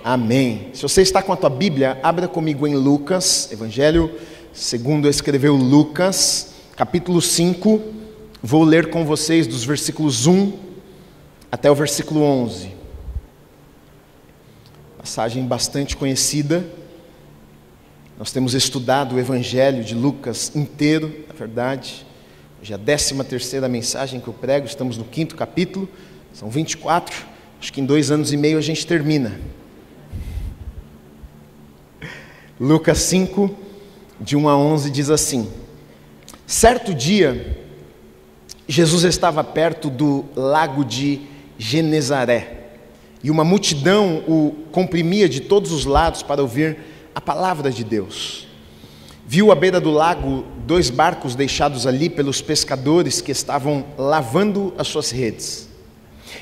Amém. Se você está com a tua Bíblia, abra comigo em Lucas, Evangelho segundo escreveu Lucas, capítulo 5. Vou ler com vocês dos versículos 1 até o versículo 11. Passagem bastante conhecida. Nós temos estudado o Evangelho de Lucas inteiro, na verdade. Hoje é a 13ª mensagem que eu prego, estamos no 5º capítulo, são 24, acho que em 2 anos e meio a gente termina. Lucas 5, de 1 a 11, diz assim: certo dia, Jesus estava perto do lago de Genezaré, e uma multidão o comprimia de todos os lados para ouvir a palavra de Deus. Viu à beira do lago 2 barcos deixados ali pelos pescadores que estavam lavando as suas redes.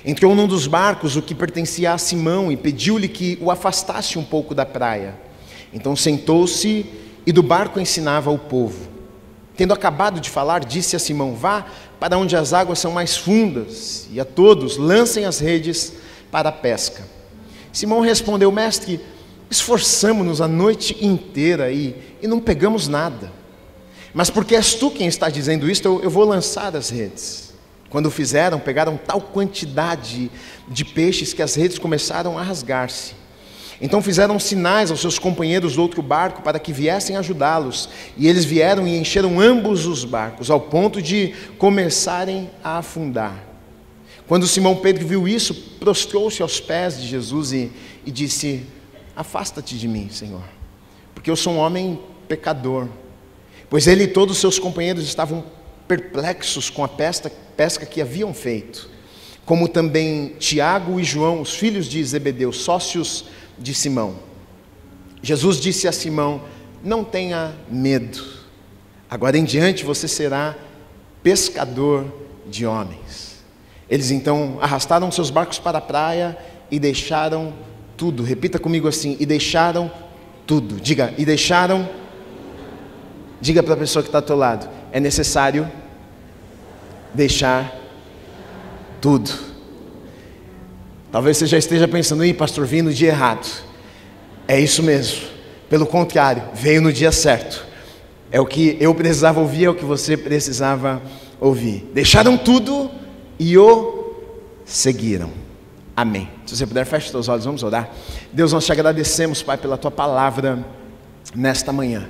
Entrou num dos barcos, o que pertencia a Simão, e pediu-lhe que o afastasse um pouco da praia. Então sentou-se e do barco ensinava ao povo. Tendo acabado de falar, disse a Simão: vá para onde as águas são mais fundas, e a todos lancem as redes para a pesca. Simão respondeu: mestre, esforçamo-nos a noite inteira e não pegamos nada. Mas porque és tu quem está dizendo isto, eu vou lançar as redes. Quando fizeram, pegaram tal quantidade de peixes que as redes começaram a rasgar-se. Então fizeram sinais aos seus companheiros do outro barco para que viessem ajudá-los. E eles vieram e encheram ambos os barcos, ao ponto de começarem a afundar. Quando Simão Pedro viu isso, prostrou-se aos pés de Jesus e disse: afasta-te de mim, Senhor, porque eu sou um homem pecador. Pois ele e todos os seus companheiros estavam perplexos com a pesca que haviam feito, como também Tiago e João, os filhos de Zebedeu, sócios de Simão. Jesus disse a Simão: não tenha medo, agora em diante você será pescador de homens. Eles então arrastaram seus barcos para a praia e deixaram tudo. Repita comigo assim: e deixaram tudo. Diga: e deixaram. Diga para a pessoa que está ao teu lado: é necessário deixar tudo. Talvez você já esteja pensando: ih, pastor, vim no dia errado. É isso mesmo. Pelo contrário, veio no dia certo. É o que eu precisava ouvir, é o que você precisava ouvir. Deixaram tudo e o seguiram. Amém. Se você puder, feche os seus olhos, vamos orar. Deus, nós te agradecemos, Pai, pela tua palavra nesta manhã.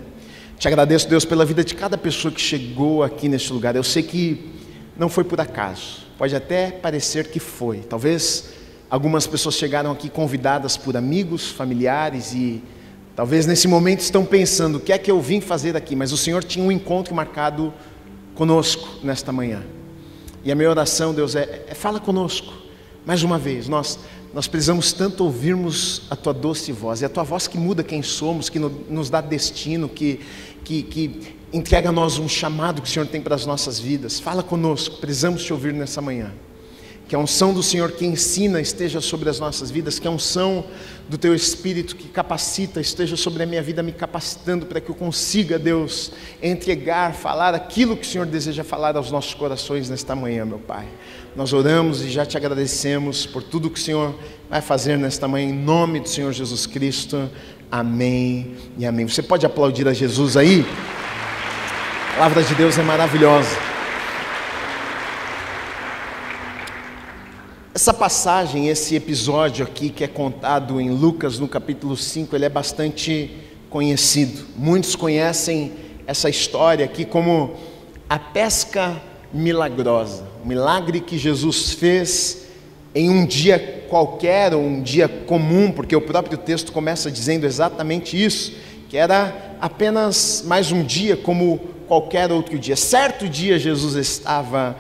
Te agradeço, Deus, pela vida de cada pessoa que chegou aqui neste lugar. Eu sei que não foi por acaso. Pode até parecer que foi. Talvez algumas pessoas chegaram aqui convidadas por amigos, familiares, e talvez nesse momento estão pensando: o que é que eu vim fazer aqui? Mas o Senhor tinha um encontro marcado conosco nesta manhã. E a minha oração, Deus, fala conosco. Mais uma vez, nós precisamos tanto ouvirmos a tua doce voz. É a tua voz que muda quem somos, que nos dá destino, que entrega a nós um chamado que o Senhor tem para as nossas vidas. Fala conosco, precisamos te ouvir nessa manhã. Que a unção do Senhor que ensina esteja sobre as nossas vidas, que a unção do Teu Espírito que capacita esteja sobre a minha vida, me capacitando para que eu consiga, Deus, entregar, falar aquilo que o Senhor deseja falar aos nossos corações nesta manhã, meu Pai. Nós oramos e já te agradecemos por tudo que o Senhor vai fazer nesta manhã, em nome do Senhor Jesus Cristo. Amém e amém. Você pode aplaudir a Jesus aí? A palavra de Deus é maravilhosa. Essa passagem, esse episódio aqui que é contado em Lucas no capítulo 5, ele é bastante conhecido. Muitos conhecem essa história aqui como a pesca milagrosa. O milagre que Jesus fez em um dia qualquer, ou um dia comum, porque o próprio texto começa dizendo exatamente isso, que era apenas mais um dia como qualquer outro dia. Certo dia Jesus estava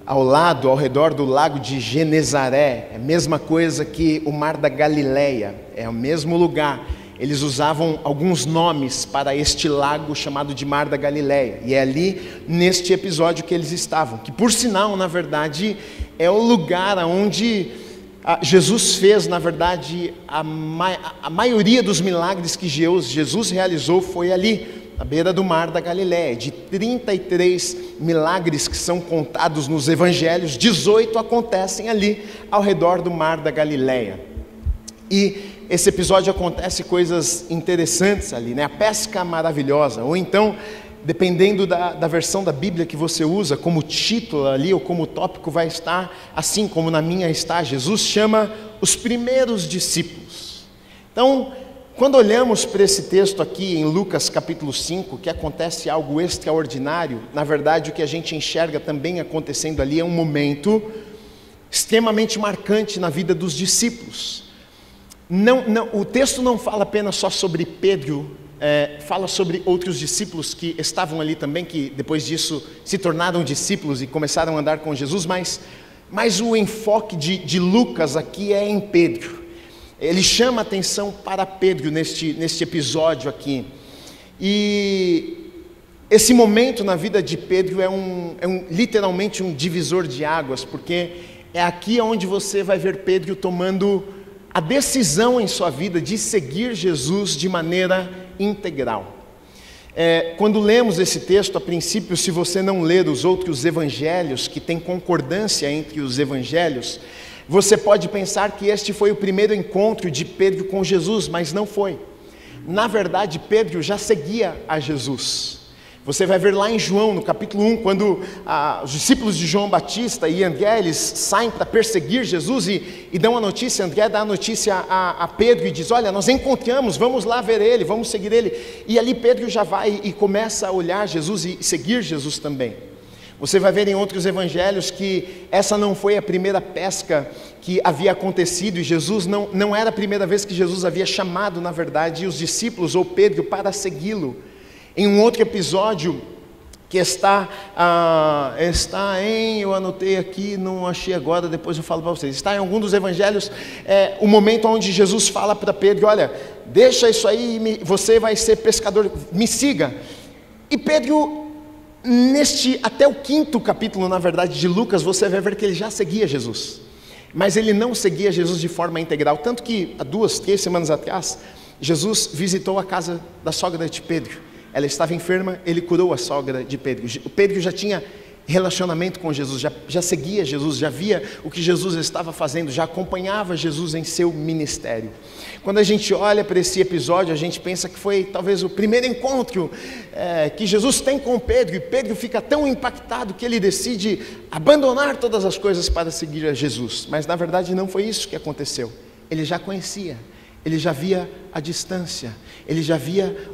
ao redor do lago de Genezaré. É a mesma coisa que o mar da Galileia, é o mesmo lugar. Eles usavam alguns nomes para este lago chamado de Mar da Galileia, e é ali neste episódio que eles estavam, que por sinal, na verdade, é o lugar onde Jesus fez, na verdade, a maioria dos milagres que Jesus realizou foi ali, à beira do Mar da Galileia. De 33 milagres que são contados nos evangelhos, 18 acontecem ali ao redor do Mar da Galileia. E esse episódio acontece coisas interessantes ali, né? A pesca maravilhosa, ou então, dependendo da versão da Bíblia que você usa, como título ali, ou como tópico vai estar, assim como na minha está, Jesus chama os primeiros discípulos. Então, quando olhamos para esse texto aqui em Lucas capítulo 5, que acontece algo extraordinário, na verdade o que a gente enxerga também acontecendo ali é um momento extremamente marcante na vida dos discípulos. O texto não fala apenas só sobre Pedro, fala sobre outros discípulos que estavam ali também, que depois disso se tornaram discípulos e começaram a andar com Jesus, mas o enfoque de Lucas aqui é em Pedro. Ele chama a atenção para Pedro neste episódio aqui. E esse momento na vida de Pedro é literalmente um divisor de águas, porque é aqui onde você vai ver Pedro tomando a decisão em sua vida de seguir Jesus de maneira integral. Quando lemos esse texto, a princípio, se você não ler os outros evangelhos, que tem concordância entre os evangelhos, você pode pensar que este foi o primeiro encontro de Pedro com Jesus, mas não foi. Na verdade, Pedro já seguia a Jesus. Você vai ver lá em João, no capítulo 1, quando os discípulos de João Batista e André, eles saem para perseguir Jesus e dão a notícia. André dá a notícia a Pedro e diz: olha, nós encontramos, vamos lá ver ele, vamos seguir ele. E ali Pedro já vai e começa a olhar Jesus e seguir Jesus também. Você vai ver em outros evangelhos que essa não foi a primeira pesca que havia acontecido, e Jesus não era a primeira vez que Jesus havia chamado, na verdade, os discípulos ou Pedro para segui-lo. Em um outro episódio que está em, eu anotei aqui, não achei agora, depois eu falo para vocês, está em algum dos evangelhos, o momento onde Jesus fala para Pedro: olha, deixa isso aí, você vai ser pescador, me siga. E Pedro, até o 5º capítulo, na verdade, de Lucas, você vai ver que ele já seguia Jesus, mas ele não seguia Jesus de forma integral, tanto que há 2, 3 semanas atrás, Jesus visitou a casa da sogra de Pedro. Ela estava enferma, ele curou a sogra de Pedro. O Pedro já tinha relacionamento com Jesus, já seguia Jesus, já via o que Jesus estava fazendo, já acompanhava Jesus em seu ministério. Quando a gente olha para esse episódio, a gente pensa que foi talvez o primeiro encontro que Jesus tem com Pedro, e Pedro fica tão impactado que ele decide abandonar todas as coisas para seguir a Jesus. Mas na verdade não foi isso que aconteceu. Ele já conhecia, ele já via a distância, ele já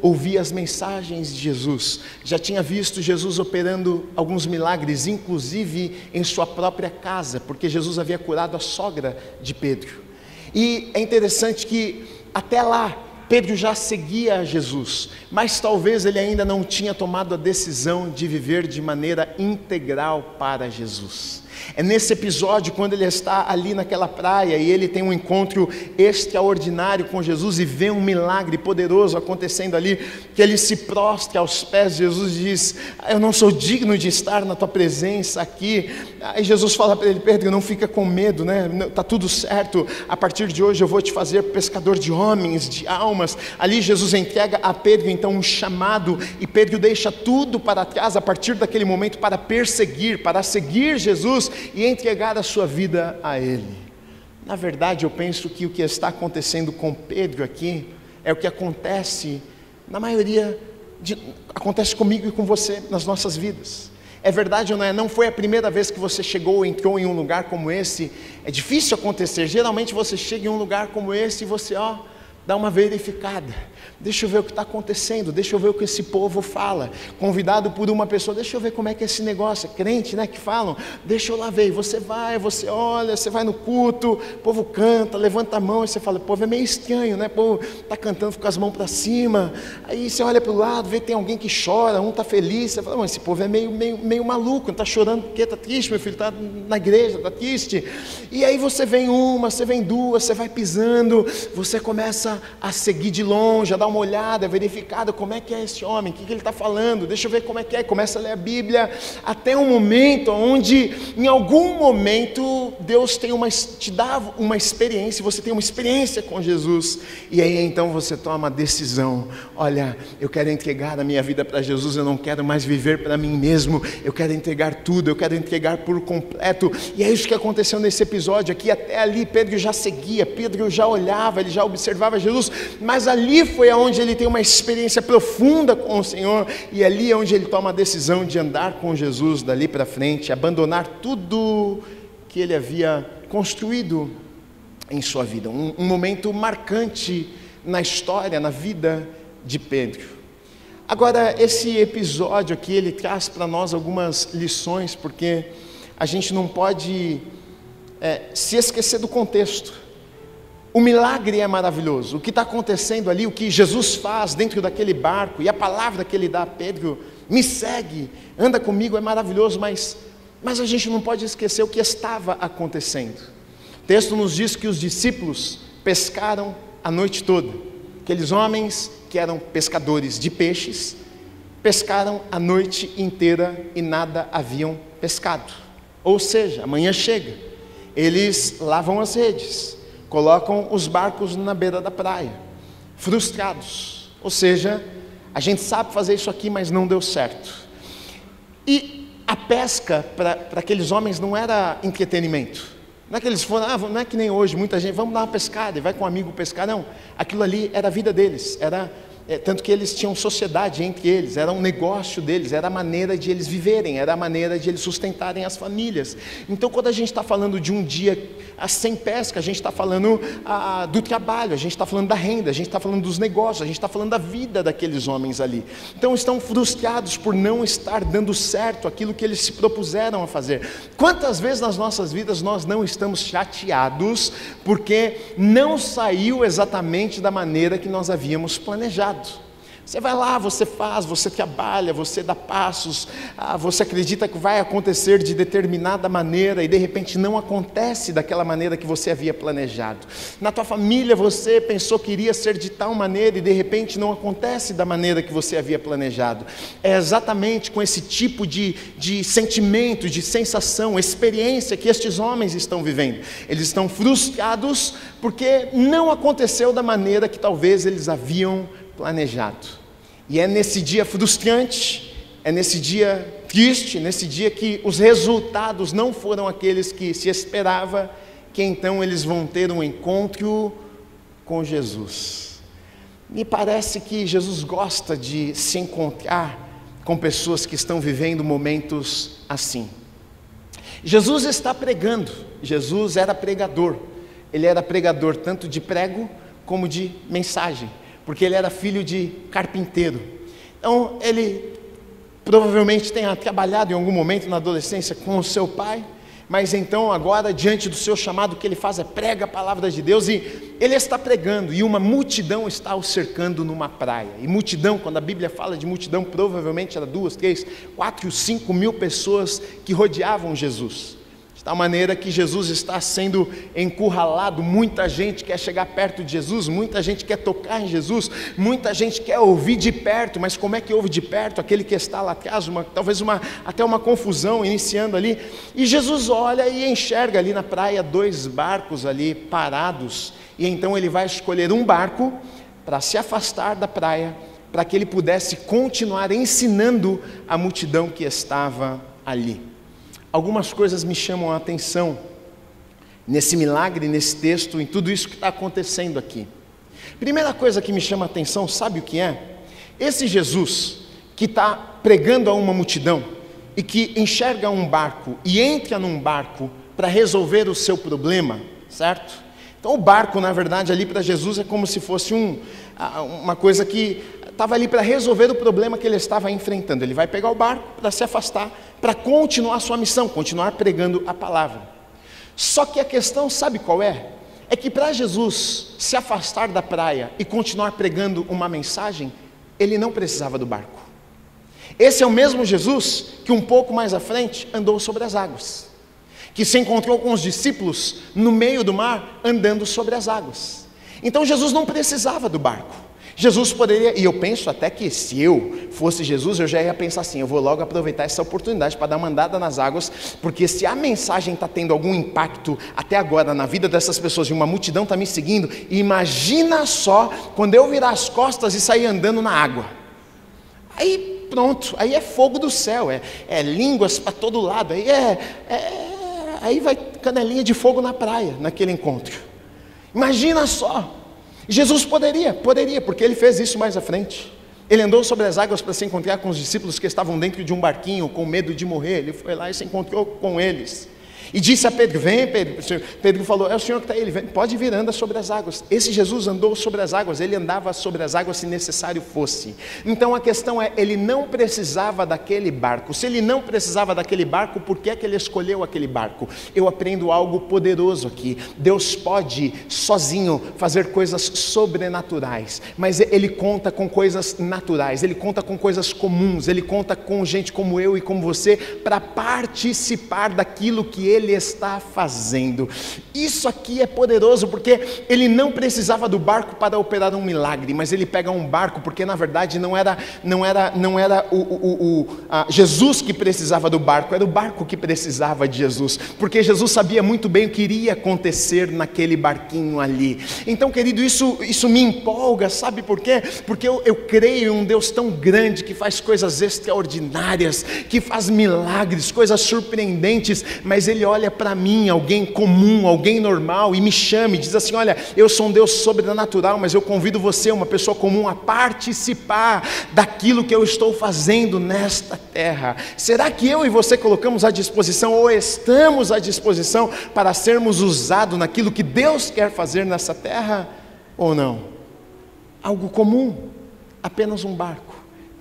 ouvia as mensagens de Jesus, já tinha visto Jesus operando alguns milagres, inclusive em sua própria casa, porque Jesus havia curado a sogra de Pedro. E é interessante que até lá Pedro já seguia a Jesus, mas talvez ele ainda não tinha tomado a decisão de viver de maneira integral para Jesus. É nesse episódio, quando ele está ali naquela praia e ele tem um encontro extraordinário com Jesus e vê um milagre poderoso acontecendo ali, que ele se prostra aos pés de Jesus e diz: eu não sou digno de estar na tua presença aqui. Aí Jesus fala para ele: Pedro, não fica com medo, né? Está tudo certo, a partir de hoje eu vou te fazer pescador de homens, de almas. Ali Jesus entrega a Pedro então um chamado, e Pedro deixa tudo para trás a partir daquele momento para perseguir, para seguir Jesus e entregar a sua vida a Ele. Na verdade, eu penso que o que está acontecendo com Pedro aqui é o que acontece na maioria, acontece comigo e com você nas nossas vidas. É verdade ou não é? Não foi a primeira vez que você chegou ou entrou em um lugar como esse. É difícil acontecer. Geralmente você chega em um lugar como esse e você dá uma verificada. Deixa eu ver o que está acontecendo, deixa eu ver o que esse povo fala. Convidado por uma pessoa: deixa eu ver como é que é esse negócio. É crente, né, que falam. Deixa eu lá ver. E você vai, você olha, você vai no culto, o povo canta, levanta a mão, e você fala: o povo é meio estranho, né? O povo está cantando com as mãos para cima. Aí você olha para o lado, vê que tem alguém que chora, um está feliz. Você fala: mas esse povo é meio maluco, não está chorando porque está triste, meu filho, está na igreja, está triste. E aí você vem uma, você vem duas, você vai pisando, você começa começa a seguir de longe, a dar uma olhada, verificada, como é que é esse homem, o que ele está falando, deixa eu ver como é que é, começa a ler a Bíblia, até um momento onde, em algum momento, Deus te dá uma experiência, você tem uma experiência com Jesus, e aí então você toma a decisão: olha, eu quero entregar a minha vida para Jesus, eu não quero mais viver para mim mesmo, eu quero entregar tudo, eu quero entregar por completo. E é isso que aconteceu nesse episódio aqui. Até ali Pedro já seguia, Pedro já olhava, ele já observava Jesus, mas ali foi onde ele tem uma experiência profunda com o Senhor, e ali é onde ele toma a decisão de andar com Jesus dali para frente, abandonar tudo que ele havia construído em sua vida. Um momento marcante na história, na vida de Pedro. Agora, esse episódio aqui, ele traz para nós algumas lições, porque a gente não pode se esquecer do contexto. O milagre é maravilhoso, o que está acontecendo ali, o que Jesus faz dentro daquele barco, e a palavra que ele dá a Pedro: me segue, anda comigo, é maravilhoso, mas a gente não pode esquecer o que estava acontecendo. O texto nos diz que os discípulos pescaram a noite toda. Aqueles homens que eram pescadores de peixes, pescaram a noite inteira e nada haviam pescado. Ou seja, amanhã chega, eles lavam as redes, colocam os barcos na beira da praia, frustrados. Ou seja, a gente sabe fazer isso aqui, mas não deu certo. E a pesca para aqueles homens não era entretenimento. Não é que eles foram, não é que nem hoje, muita gente, vamos dar uma pescada, e vai com um amigo pescar. Não, aquilo ali era a vida deles, tanto que eles tinham sociedade entre eles, era um negócio deles, era a maneira de eles viverem, era a maneira de eles sustentarem as famílias. Então, quando a gente está falando de um dia sem pesca, a gente está falando do trabalho, a gente está falando da renda, a gente está falando dos negócios, a gente está falando da vida daqueles homens ali. Então, estão frustrados por não estar dando certo aquilo que eles se propuseram a fazer. Quantas vezes nas nossas vidas nós não estamos chateados porque não saiu exatamente da maneira que nós havíamos planejado? Você vai lá, você faz, você trabalha, você dá passos, você acredita que vai acontecer de determinada maneira e de repente não acontece daquela maneira que você havia planejado. Na tua família você pensou que iria ser de tal maneira e de repente não acontece da maneira que você havia planejado. É exatamente com esse tipo de sentimento, de sensação, experiência que estes homens estão vivendo. Eles estão frustrados porque não aconteceu da maneira que talvez eles haviam planejado. E é nesse dia frustrante, é nesse dia triste, nesse dia que os resultados não foram aqueles que se esperava, que então eles vão ter um encontro com Jesus. Me parece que Jesus gosta de se encontrar com pessoas que estão vivendo momentos assim. Jesus está pregando, Jesus era pregador, ele era pregador tanto de prego como de mensagem, porque ele era filho de carpinteiro. Então ele provavelmente tenha trabalhado em algum momento na adolescência com o seu pai, mas então agora diante do seu chamado, o que ele faz é prega a palavra de Deus, e ele está pregando, e uma multidão está o cercando numa praia. E multidão, quando a Bíblia fala de multidão, provavelmente era 2, 3, 4, 5 mil pessoas que rodeavam Jesus. De tal maneira que Jesus está sendo encurralado, muita gente quer chegar perto de Jesus, muita gente quer tocar em Jesus, muita gente quer ouvir de perto, mas como é que ouve de perto? Aquele que está lá atrás, talvez até uma confusão iniciando ali, e Jesus olha e enxerga ali na praia 2 barcos ali parados, e então ele vai escolher um barco para se afastar da praia, para que ele pudesse continuar ensinando a multidão que estava ali. Algumas coisas me chamam a atenção nesse milagre, nesse texto, em tudo isso que está acontecendo aqui. Primeira coisa que me chama a atenção, sabe o que é? Esse Jesus que está pregando a uma multidão e que enxerga um barco e entra num barco para resolver o seu problema, certo? Então o barco, na verdade, ali para Jesus é como se fosse uma coisa que estava ali para resolver o problema que ele estava enfrentando. Ele vai pegar o barco para se afastar, para continuar a sua missão, continuar pregando a palavra. Só que a questão, sabe qual é? É que para Jesus se afastar da praia e continuar pregando uma mensagem, ele não precisava do barco. Esse é o mesmo Jesus que um pouco mais à frente andou sobre as águas, que se encontrou com os discípulos no meio do mar andando sobre as águas. Então Jesus não precisava do barco. Jesus poderia, e eu penso até que se eu fosse Jesus, eu já ia pensar assim, eu vou logo aproveitar essa oportunidade para dar uma andada nas águas, porque se a mensagem está tendo algum impacto até agora na vida dessas pessoas, e uma multidão está me seguindo, imagina só quando eu virar as costas e sair andando na água. Aí pronto, aí é fogo do céu, é línguas para todo lado, aí vai canelinha de fogo na praia, naquele encontro. Imagina só. Jesus poderia, porque ele fez isso mais à frente. Ele andou sobre as águas para se encontrar com os discípulos que estavam dentro de um barquinho com medo de morrer. Ele foi lá e se encontrou com eles. E disse a Pedro, vem Pedro. Pedro falou, é o Senhor que está aí, ele vem, pode vir, anda sobre as águas. Esse Jesus andou sobre as águas, ele andava sobre as águas se necessário fosse. Então a questão é, ele não precisava daquele barco. Se ele não precisava daquele barco, por que é que ele escolheu aquele barco? Eu aprendo algo poderoso aqui. Deus pode sozinho fazer coisas sobrenaturais, mas ele conta com coisas naturais, ele conta com coisas comuns, ele conta com gente como eu e como você, para participar daquilo que ele está fazendo. Isso aqui é poderoso, porque ele não precisava do barco para operar um milagre, mas ele pega um barco, porque na verdade não era Jesus que precisava do barco, era o barco que precisava de Jesus, porque Jesus sabia muito bem o que iria acontecer naquele barquinho ali. Então, querido, isso me empolga, sabe por quê? Porque eu creio em um Deus tão grande, que faz coisas extraordinárias, que faz milagres, coisas surpreendentes, mas ele olha para mim, alguém comum, alguém normal, e me chama e diz assim, olha, eu sou um Deus sobrenatural, mas eu convido você, uma pessoa comum, a participar daquilo que eu estou fazendo nesta terra. Será que eu e você colocamos à disposição, ou estamos à disposição, para sermos usados naquilo que Deus quer fazer nessa terra, ou não? Algo comum, apenas um barco,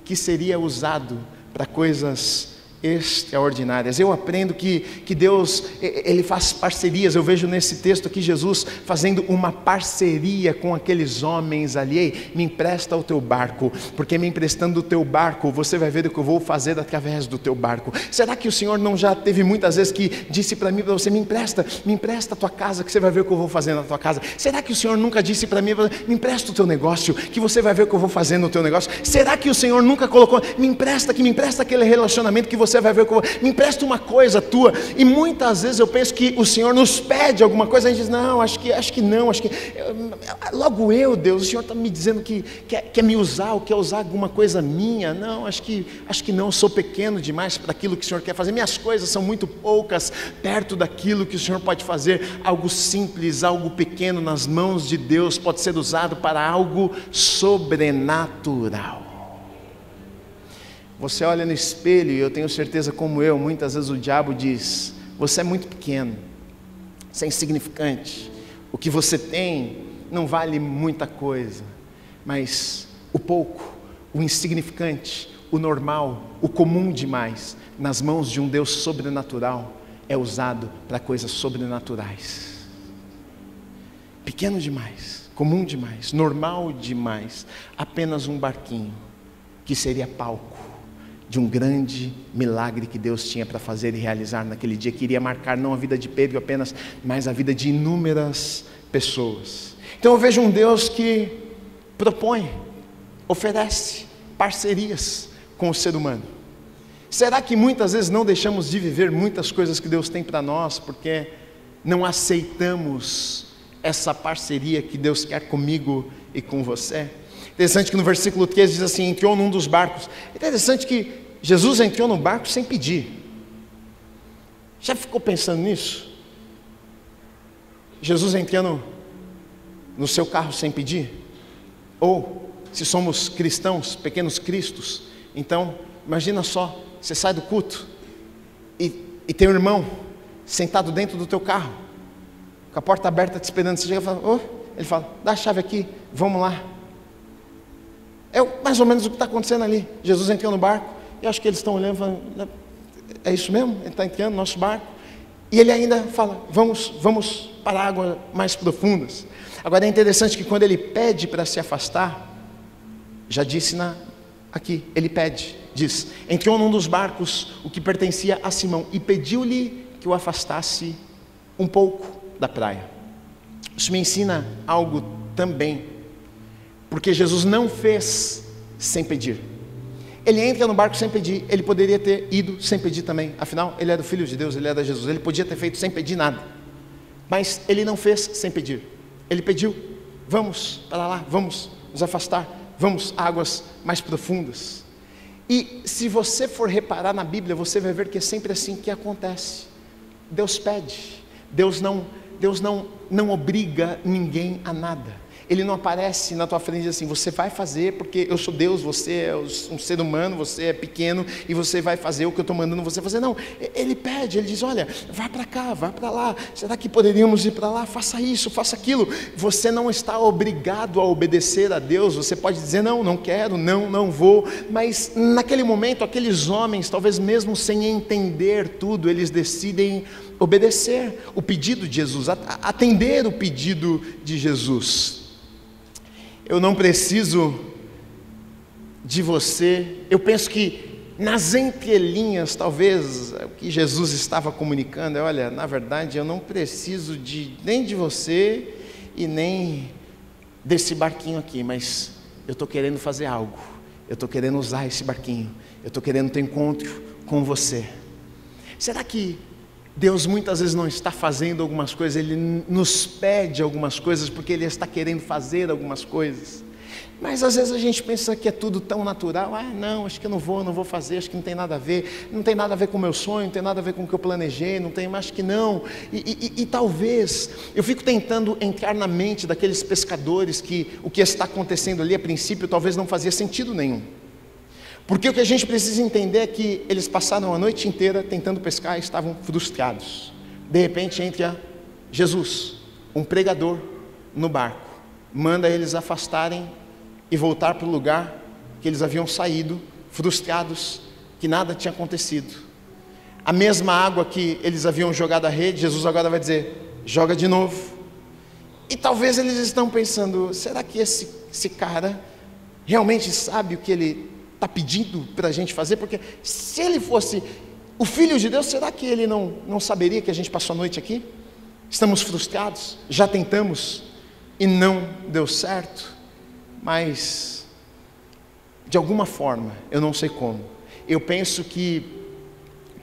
que seria usado para coisas extraordinárias. Eu aprendo que Deus, ele faz parcerias. Eu vejo nesse texto aqui Jesus fazendo uma parceria com aqueles homens ali. Ei, me empresta o teu barco, porque me emprestando o teu barco, você vai ver o que eu vou fazer através do teu barco. Será que o Senhor não já teve muitas vezes que disse para mim, para você, me empresta a tua casa, que você vai ver o que eu vou fazer na tua casa? Será que o Senhor nunca disse para mim, me empresta o teu negócio, que você vai ver o que eu vou fazer no teu negócio? Será que o Senhor nunca colocou, me empresta aquele relacionamento, que você vai ver o que eu vou, me empresta uma coisa tua? E muitas vezes eu penso que o Senhor nos pede alguma coisa, a gente diz, não, acho que não, logo eu, Deus, o Senhor está me dizendo que quer me usar, ou quer usar alguma coisa minha? Não, acho que não, eu sou pequeno demais para aquilo que o Senhor quer fazer, minhas coisas são muito poucas, perto daquilo que o Senhor pode fazer. Algo simples, algo pequeno nas mãos de Deus, pode ser usado para algo sobrenatural. Você olha no espelho, e eu tenho certeza, como eu, muitas vezes o diabo diz, você é muito pequeno, você é insignificante, o que você tem não vale muita coisa, mas o pouco, o insignificante, o normal, o comum demais, nas mãos de um Deus sobrenatural, é usado para coisas sobrenaturais. Pequeno demais, comum demais, normal demais, apenas um barquinho, que seria palco de um grande milagre que Deus tinha para fazer e realizar naquele dia, que iria marcar não a vida de Pedro apenas, mas a vida de inúmeras pessoas. Então eu vejo um Deus que propõe, oferece parcerias com o ser humano. Será que muitas vezes não deixamos de viver muitas coisas que Deus tem para nós, porque não aceitamos essa parceria que Deus quer comigo e com você? Interessante que no versículo 13 diz assim, entrou num dos barcos. Interessante que Jesus entrou no barco sem pedir. Já ficou pensando nisso? Jesus entrando no seu carro sem pedir? Ou, se somos cristãos, pequenos cristos, então, imagina só, você sai do culto e tem um irmão sentado dentro do teu carro, com a porta aberta te esperando, você chega e fala, ele fala, dá a chave aqui, vamos lá. É mais ou menos o que está acontecendo ali. Jesus entrou no barco, e acho que eles estão olhando e falando, é isso mesmo? Ele está entrando no nosso barco, e ele ainda fala, vamos para águas mais profundas. Agora é interessante que quando ele pede para se afastar, já disse aqui, ele pede, diz, entrou num dos barcos, o que pertencia a Simão, e pediu-lhe que o afastasse um pouco da praia. Isso me ensina algo também, porque Jesus não fez sem pedir. Ele entra no barco sem pedir. Ele poderia ter ido sem pedir também, afinal ele era o Filho de Deus, ele era Jesus, ele podia ter feito sem pedir nada, mas ele não fez sem pedir. Ele pediu: vamos para lá, vamos nos afastar, vamos a águas mais profundas. E se você for reparar na Bíblia, você vai ver que é sempre assim que acontece. Deus pede, Deus não obriga ninguém a nada. Ele não aparece na tua frente e diz assim: você vai fazer porque eu sou Deus, você é um ser humano, você é pequeno e você vai fazer o que eu estou mandando você fazer. Não, ele pede, ele diz: olha, vá para cá, vá para lá, será que poderíamos ir para lá? Faça isso, faça aquilo. Você não está obrigado a obedecer a Deus. Você pode dizer: não, não quero, não vou. Mas naquele momento, aqueles homens, talvez mesmo sem entender tudo, eles decidem obedecer o pedido de Jesus, atender o pedido de Jesus. Eu não preciso de você. Eu penso que nas entrelinhas, talvez, o que Jesus estava comunicando é: olha, na verdade eu não preciso nem de você e nem desse barquinho aqui, mas eu estou querendo fazer algo, eu estou querendo usar esse barquinho, eu estou querendo ter encontro com você. Será que Deus muitas vezes não está fazendo algumas coisas, Ele nos pede algumas coisas porque Ele está querendo fazer algumas coisas, mas às vezes a gente pensa que é tudo tão natural: não, acho que eu não vou fazer, acho que não tem nada a ver, não tem nada a ver com o meu sonho, não tem nada a ver com o que eu planejei, não tem, acho que não, e talvez, eu fico tentando entrar na mente daqueles pescadores que o que está acontecendo ali a princípio talvez não fazia sentido nenhum, porque o que a gente precisa entender é que eles passaram a noite inteira tentando pescar e estavam frustrados. De repente entra Jesus, um pregador, no barco, manda eles afastarem e voltar para o lugar que eles haviam saído, frustrados, que nada tinha acontecido. A mesma água que eles haviam jogado a rede, Jesus agora vai dizer: joga de novo. E talvez eles estão pensando: será que esse cara realmente sabe o que ele está pedindo para a gente fazer? Porque se ele fosse o Filho de Deus, será que ele não saberia que a gente passou a noite aqui? Estamos frustrados, já tentamos e não deu certo. Mas de alguma forma, eu não sei como, eu penso que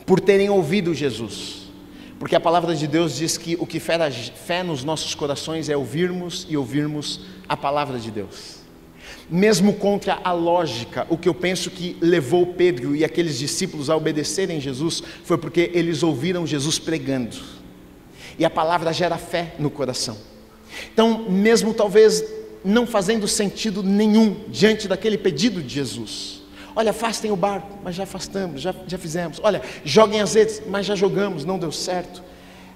por terem ouvido Jesus, porque a palavra de Deus diz que o que fera fé nos nossos corações é ouvirmos e ouvirmos a palavra de Deus. Mesmo contra a lógica, o que eu penso que levou Pedro e aqueles discípulos a obedecerem Jesus foi porque eles ouviram Jesus pregando, e a palavra gera fé no coração. Então, mesmo talvez não fazendo sentido nenhum diante daquele pedido de Jesus: olha, afastem o barco, mas já afastamos, já fizemos. Olha, joguem as redes, mas já jogamos, não deu certo.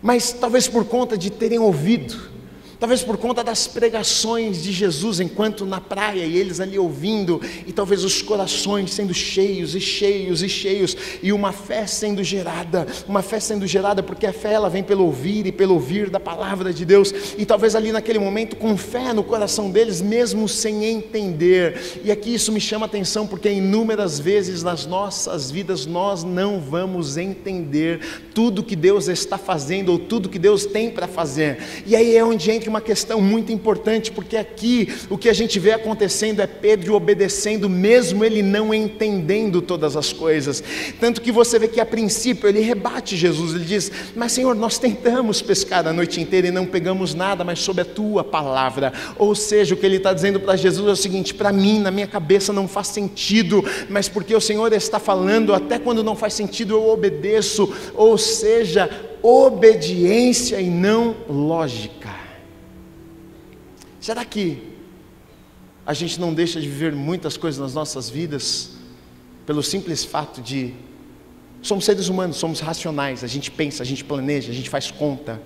Mas talvez por conta de terem ouvido, talvez por conta das pregações de Jesus enquanto na praia, e eles ali ouvindo, e talvez os corações sendo cheios e cheios e cheios, e uma fé sendo gerada, porque a fé ela vem pelo ouvir e pelo ouvir da palavra de Deus, e talvez ali naquele momento com fé no coração deles, mesmo sem entender. E aqui isso me chama a atenção, porque inúmeras vezes nas nossas vidas nós não vamos entender tudo que Deus está fazendo, ou tudo que Deus tem para fazer, e aí é onde entra uma questão muito importante, porque aqui o que a gente vê acontecendo é Pedro obedecendo, mesmo ele não entendendo todas as coisas. Tanto que você vê que a princípio ele rebate Jesus, ele diz: mas Senhor, nós tentamos pescar a noite inteira e não pegamos nada, mas sob a tua palavra. Ou seja, o que ele está dizendo para Jesus é o seguinte: para mim, na minha cabeça não faz sentido, mas porque o Senhor está falando, até quando não faz sentido eu obedeço. Ou seja, obediência e não lógica. Será que a gente não deixa de viver muitas coisas nas nossas vidas pelo simples fato de somos seres humanos, somos racionais, a gente pensa, a gente planeja, a gente faz conta?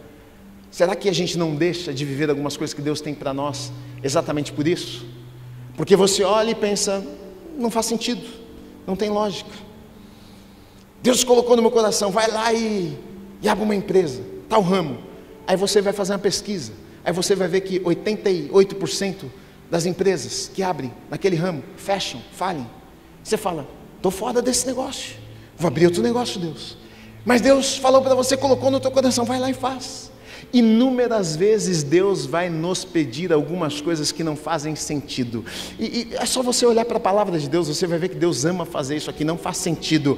Será que a gente não deixa de viver algumas coisas que Deus tem para nós exatamente por isso? Porque você olha e pensa: não faz sentido, não tem lógica. Deus colocou no meu coração: vai lá e abre uma empresa, tal ramo. Aí você vai fazer uma pesquisa, aí você vai ver que 88% das empresas que abrem naquele ramo fecham, falem. Você fala: estou fora desse negócio, vou abrir outro negócio. Deus, mas Deus falou para você, colocou no teu coração: vai lá e faz. Inúmeras vezes Deus vai nos pedir algumas coisas que não fazem sentido, e é só você olhar para a palavra de Deus, você vai ver que Deus ama fazer isso aqui, não faz sentido.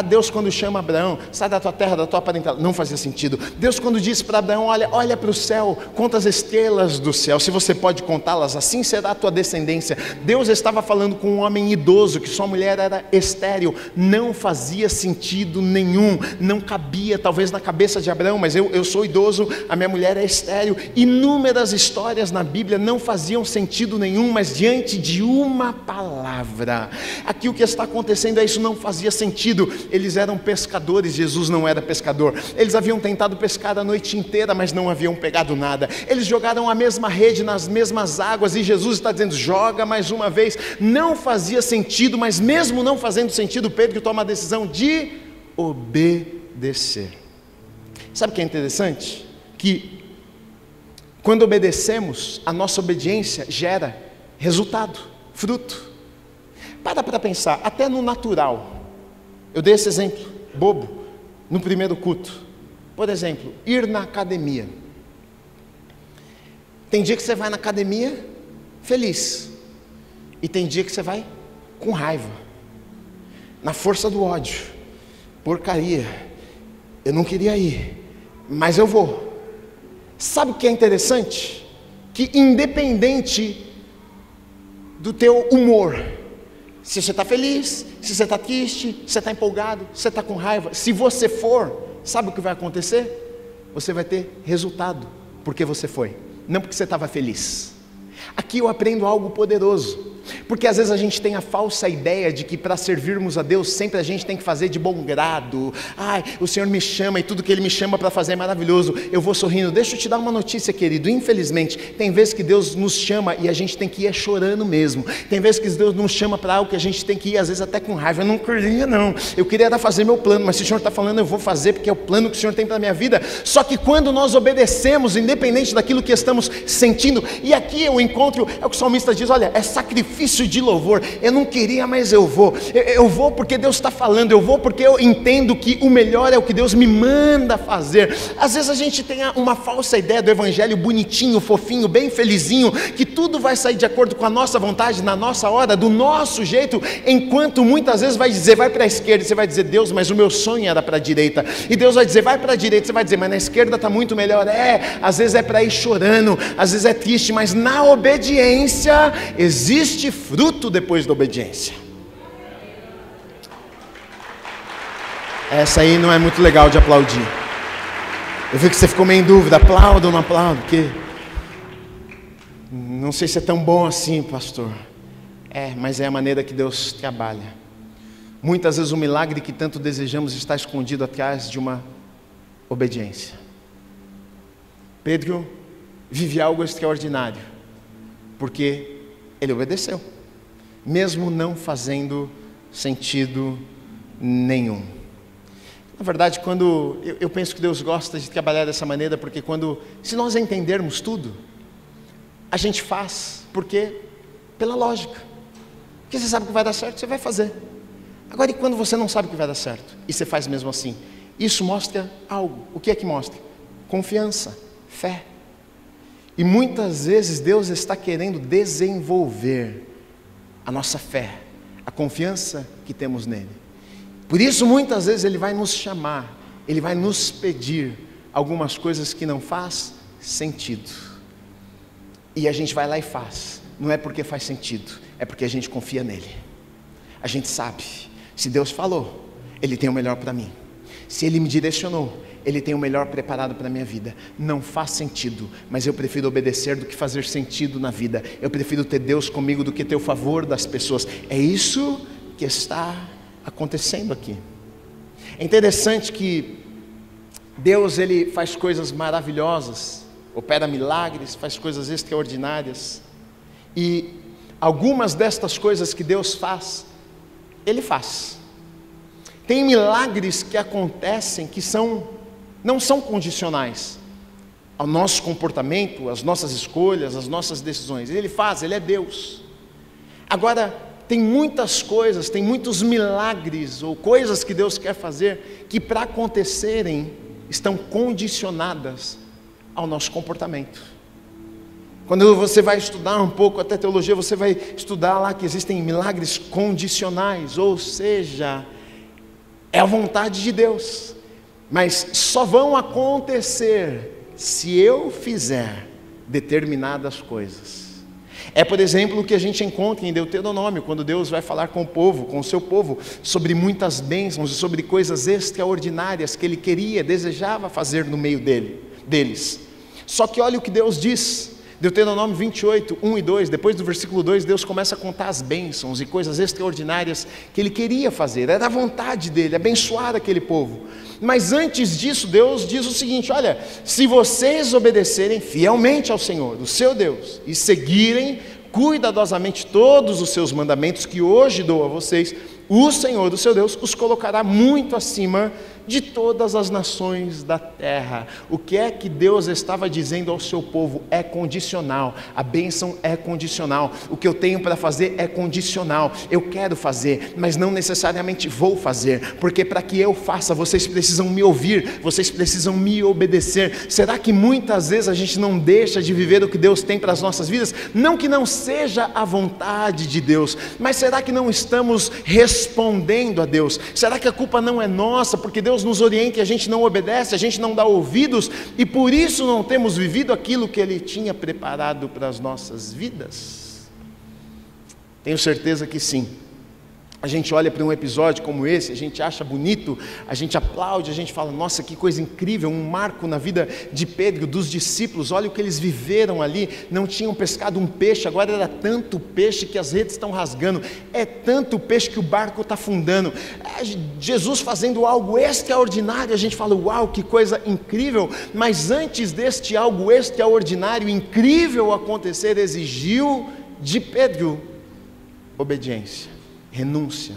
Deus, quando chama Abraão, sai da tua terra, da tua parentela, não fazia sentido. Deus, quando disse para Abraão, olha para o céu, conta as estrelas do céu, se você pode contá-las, assim será a tua descendência. Deus estava falando com um homem idoso, que sua mulher era estéril, não fazia sentido nenhum, não cabia talvez na cabeça de Abraão, mas eu sou idoso, a minha mulher é estéril. Inúmeras histórias na Bíblia não faziam sentido nenhum, mas diante de uma palavra, aqui o que está acontecendo é isso, não fazia sentido. Eles eram pescadores, Jesus não era pescador. Eles haviam tentado pescar a noite inteira, mas não haviam pegado nada. Eles jogaram a mesma rede nas mesmas águas, e Jesus está dizendo, joga mais uma vez. Não fazia sentido, mas mesmo não fazendo sentido, Pedro toma a decisão de obedecer. Sabe o que é interessante? Que quando obedecemos, a nossa obediência gera resultado, fruto. Para pensar, até no natural. Eu dei esse exemplo bobo no primeiro culto. Por exemplo, ir na academia. Tem dia que você vai na academia feliz, e tem dia que você vai com raiva, na força do ódio. Porcaria, eu não queria ir, mas eu vou. Sabe o que é interessante? Que independente do teu humor, se você está feliz, se você está triste, se você está empolgado, se você está com raiva, se você for, sabe o que vai acontecer? Você vai ter resultado, porque você foi, não porque você estava feliz. Aqui eu aprendo algo poderoso, porque às vezes a gente tem a falsa ideia de que para servirmos a Deus, sempre a gente tem que fazer de bom grado. O Senhor me chama e tudo que Ele me chama para fazer é maravilhoso, eu vou sorrindo. Deixa eu te dar uma notícia, querido, infelizmente, tem vezes que Deus nos chama e a gente tem que ir chorando mesmo. Tem vezes que Deus nos chama para algo que a gente tem que ir, às vezes até com raiva. Eu não queria não, eu queria era fazer meu plano, mas se o Senhor está falando, eu vou fazer, porque é o plano que o Senhor tem para a minha vida. Só que quando nós obedecemos, independente daquilo que estamos sentindo, e aqui eu encontro, é o que o salmista diz, olha, é sacrifício de louvor. Eu não queria, mas eu vou. Eu vou porque Deus está falando, eu vou porque eu entendo que o melhor é o que Deus me manda fazer. Às vezes a gente tem uma falsa ideia do evangelho bonitinho, fofinho, bem felizinho, que tudo vai sair de acordo com a nossa vontade, na nossa hora, do nosso jeito, enquanto muitas vezes vai dizer, vai para a esquerda, e você vai dizer, Deus, mas o meu sonho era para a direita, e Deus vai dizer, vai para a direita, você vai dizer, mas na esquerda está muito melhor. Às vezes é para ir chorando, às vezes é triste, mas na obediência existe fruto depois da obediência. Essa aí não é muito legal de aplaudir. Eu vi que você ficou meio em dúvida, aplaudo ou não aplaudo, porque não sei se é tão bom assim, pastor. Mas é a maneira que Deus trabalha. Muitas vezes o milagre que tanto desejamos está escondido atrás de uma obediência. Pedro vive algo extraordinário, porque ele obedeceu, mesmo não fazendo sentido nenhum. Na verdade, quando eu penso que Deus gosta de trabalhar dessa maneira, porque se nós entendermos tudo, a gente faz, porque pela lógica, porque você sabe que vai dar certo, você vai fazer. Agora, e quando você não sabe que vai dar certo, e você faz mesmo assim? Isso mostra algo. O que é que mostra? Confiança, fé. E muitas vezes Deus está querendo desenvolver a nossa fé, a confiança que temos nele. Por isso muitas vezes Ele vai nos chamar, Ele vai nos pedir algumas coisas que não faz sentido. E a gente vai lá e faz. Não é porque faz sentido, é porque a gente confia nele. A gente sabe, se Deus falou, Ele tem o melhor para mim. Se Ele me direcionou, Ele tem o melhor preparado para a minha vida. Não faz sentido, mas eu prefiro obedecer do que fazer sentido na vida. Eu prefiro ter Deus comigo do que ter o favor das pessoas. É isso que está acontecendo aqui. É interessante que Deus, Ele faz coisas maravilhosas, opera milagres, faz coisas extraordinárias. E algumas destas coisas que Deus faz, Ele faz. Tem milagres que acontecem que não são condicionais ao nosso comportamento, às nossas escolhas, às nossas decisões. Ele faz, Ele é Deus. Agora, tem muitas coisas, tem muitos milagres ou coisas que Deus quer fazer que para acontecerem estão condicionadas ao nosso comportamento. Quando você vai estudar um pouco até teologia, você vai estudar lá que existem milagres condicionais, ou seja, é a vontade de Deus, mas só vão acontecer se eu fizer determinadas coisas. É, por exemplo, o que a gente encontra em Deuteronômio, quando Deus vai falar com o povo, com o seu povo, sobre muitas bênçãos e sobre coisas extraordinárias que Ele queria, desejava fazer no meio deles. Só que olha o que Deus diz, Deuteronômio 28, 1 e 2, depois do versículo 2, Deus começa a contar as bênçãos e coisas extraordinárias que Ele queria fazer, era a vontade dEle, abençoar aquele povo. Mas antes disso, Deus diz o seguinte: olha, se vocês obedecerem fielmente ao Senhor, o seu Deus, e seguirem cuidadosamente todos os seus mandamentos que hoje dou a vocês, o Senhor, o seu Deus, os colocará muito acima de todas as nações da terra. O que é que Deus estava dizendo ao seu povo? É condicional, a bênção é condicional, o que eu tenho para fazer é condicional, eu quero fazer, mas não necessariamente vou fazer, porque para que eu faça, vocês precisam me ouvir, vocês precisam me obedecer. Será que muitas vezes a gente não deixa de viver o que Deus tem para as nossas vidas? Não que não seja a vontade de Deus, mas será que não estamos respondendo a Deus? Será que a culpa não é nossa, porque Deus nos orienta e a gente não obedece, a gente não dá ouvidos, e por isso não temos vivido aquilo que Ele tinha preparado para as nossas vidas? Tenho certeza que sim. A gente olha para um episódio como esse, a gente acha bonito, a gente aplaude, a gente fala: nossa, que coisa incrível, um marco na vida de Pedro, dos discípulos, olha o que eles viveram ali, não tinham pescado um peixe, agora era tanto peixe que as redes estão rasgando, é tanto peixe que o barco está afundando, Jesus fazendo algo extraordinário, a gente fala: uau, que coisa incrível, mas antes deste algo extraordinário, incrível acontecer, exigiu de Pedro obediência, renúncia,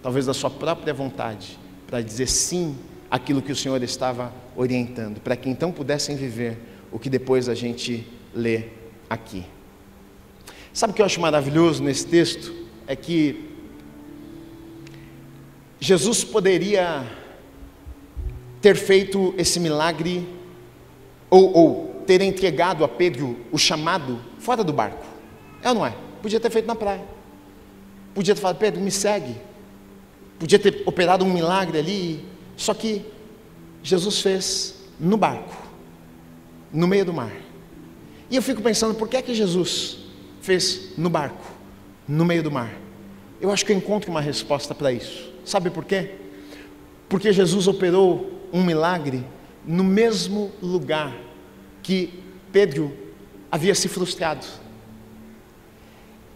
talvez da sua própria vontade, para dizer sim àquilo que o Senhor estava orientando, para que então pudessem viver o que depois a gente lê aqui. Sabe o que eu acho maravilhoso nesse texto? É que Jesus poderia ter feito esse milagre, ou ter entregado a Pedro o chamado fora do barco, é ou não é? Podia ter feito na praia, podia ter falado: Pedro, me segue, podia ter operado um milagre ali, só que Jesus fez no barco, no meio do mar. E eu fico pensando, por que é que Jesus fez no barco, no meio do mar? Eu acho que eu encontro uma resposta para isso. Sabe por quê? Porque Jesus operou um milagre no mesmo lugar que Pedro havia se frustrado.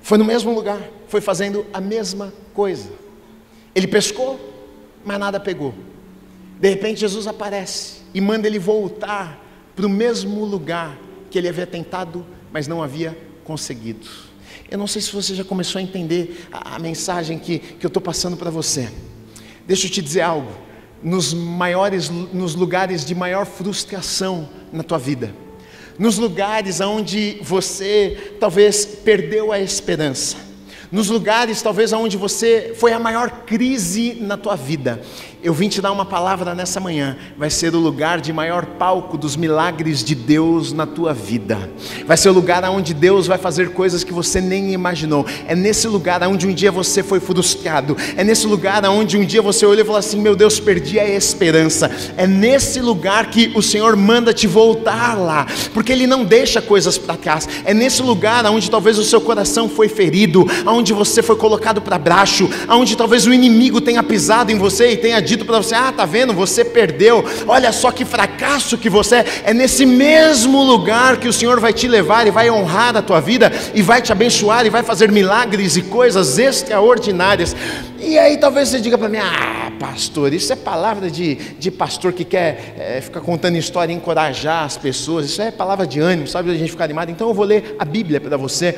Foi no mesmo lugar, foi fazendo a mesma coisa. Ele pescou, mas nada pegou. De repente Jesus aparece e manda ele voltar para o mesmo lugar que ele havia tentado, mas não havia conseguido. Eu não sei se você já começou a entender a mensagem que eu estou passando para você. Deixa eu te dizer algo. Nos lugares de maior frustração na tua vida, nos lugares onde você talvez perdeu a esperança, nos lugares talvez onde você foi a maior crise na tua vida, eu vim te dar uma palavra nessa manhã. Vai ser o lugar de maior palco dos milagres de Deus na tua vida. Vai ser o lugar onde Deus vai fazer coisas que você nem imaginou. É nesse lugar onde um dia você foi frustrado. É nesse lugar onde um dia você olhou e falou assim: meu Deus, perdi a esperança. É nesse lugar que o Senhor manda te voltar lá, porque Ele não deixa coisas para trás. É nesse lugar onde talvez o seu coração foi ferido, onde você foi colocado para baixo, onde talvez o inimigo tenha pisado em você e tenha dito para você: ah, tá vendo, você perdeu, olha só que fracasso que você é. É nesse mesmo lugar que o Senhor vai te levar e vai honrar a tua vida e vai te abençoar e vai fazer milagres e coisas extraordinárias. E aí talvez você diga para mim: ah, pastor, isso é palavra de pastor que quer ficar contando história e encorajar as pessoas, isso é palavra de ânimo, sabe, a gente ficar animado. Então eu vou ler a Bíblia para você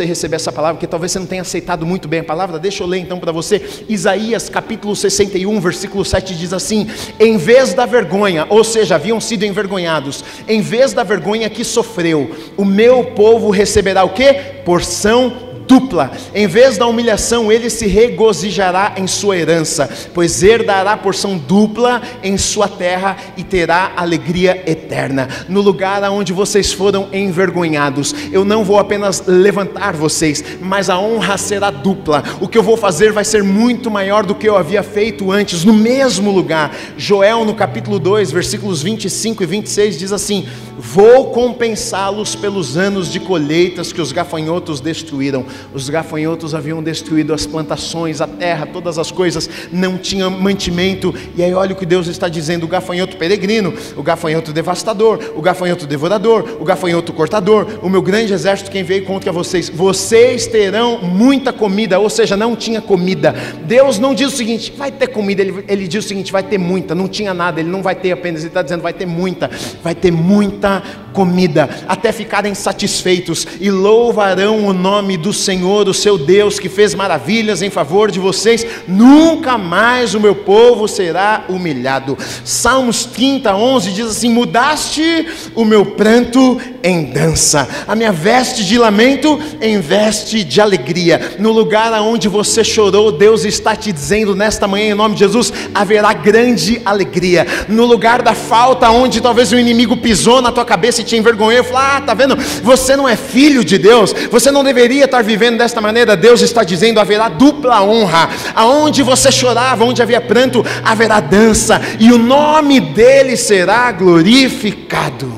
receber essa palavra, porque talvez você não tenha aceitado muito bem a palavra. Deixa eu ler então para você. Isaías capítulo 61, versículo 7 diz assim: em vez da vergonha, ou seja, haviam sido envergonhados, em vez da vergonha que sofreu, o meu povo receberá o quê? Porção dupla. Em vez da humilhação, ele se regozijará em sua herança, pois herdará porção dupla em sua terra e terá alegria eterna. No lugar aonde vocês foram envergonhados, eu não vou apenas levantar vocês, mas a honra será dupla. O que eu vou fazer vai ser muito maior do que eu havia feito antes, no mesmo lugar. Joel, no capítulo 2, versículos 25 e 26, diz assim: vou compensá-los pelos anos de colheitas que os gafanhotos destruíram. Os gafanhotos haviam destruído as plantações, a terra, todas as coisas, não tinha mantimento. E aí olha o que Deus está dizendo: o gafanhoto peregrino, o gafanhoto devastador, o gafanhoto devorador, o gafanhoto cortador, o meu grande exército, quem veio contra vocês, vocês terão muita comida. Ou seja, não tinha comida. Deus não diz o seguinte: vai ter comida, ele diz o seguinte: vai ter muita. Não tinha nada, ele não vai ter apenas, ele está dizendo vai ter muita comida, até ficarem satisfeitos, e louvarão o nome do Senhor, o seu Deus, que fez maravilhas em favor de vocês. Nunca mais o meu povo será humilhado. Salmos 30, 11 diz assim: mudaste o meu pranto em dança, a minha veste de lamento em veste de alegria. No lugar aonde você chorou, Deus está te dizendo nesta manhã, em nome de Jesus, haverá grande alegria. No lugar da falta, onde talvez o inimigo pisou na tua cabeça e te envergonhou, falou: tá vendo, você não é filho de Deus, você não deveria estar vivendo desta maneira. Deus está dizendo: haverá dupla honra. Aonde você chorava, onde havia pranto, haverá dança, e o nome dele será glorificado.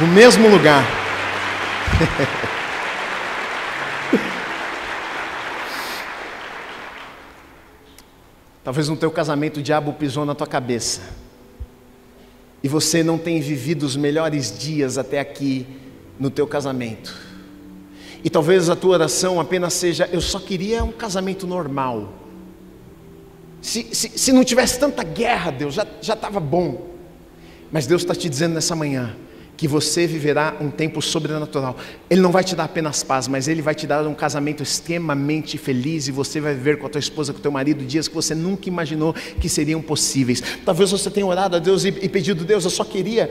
No mesmo lugar. Talvez no teu casamento o diabo pisou na tua cabeça, e você não tem vivido os melhores dias até aqui no teu casamento. E talvez a tua oração apenas seja: eu só queria um casamento normal. Se não tivesse tanta guerra, Deus, já estava bom. Mas Deus está te dizendo nessa manhã que você viverá um tempo sobrenatural. Ele não vai te dar apenas paz, mas Ele vai te dar um casamento extremamente feliz, e você vai viver com a tua esposa, com o teu marido, dias que você nunca imaginou que seriam possíveis. Talvez você tenha orado a Deus e pedido: Deus, eu só queria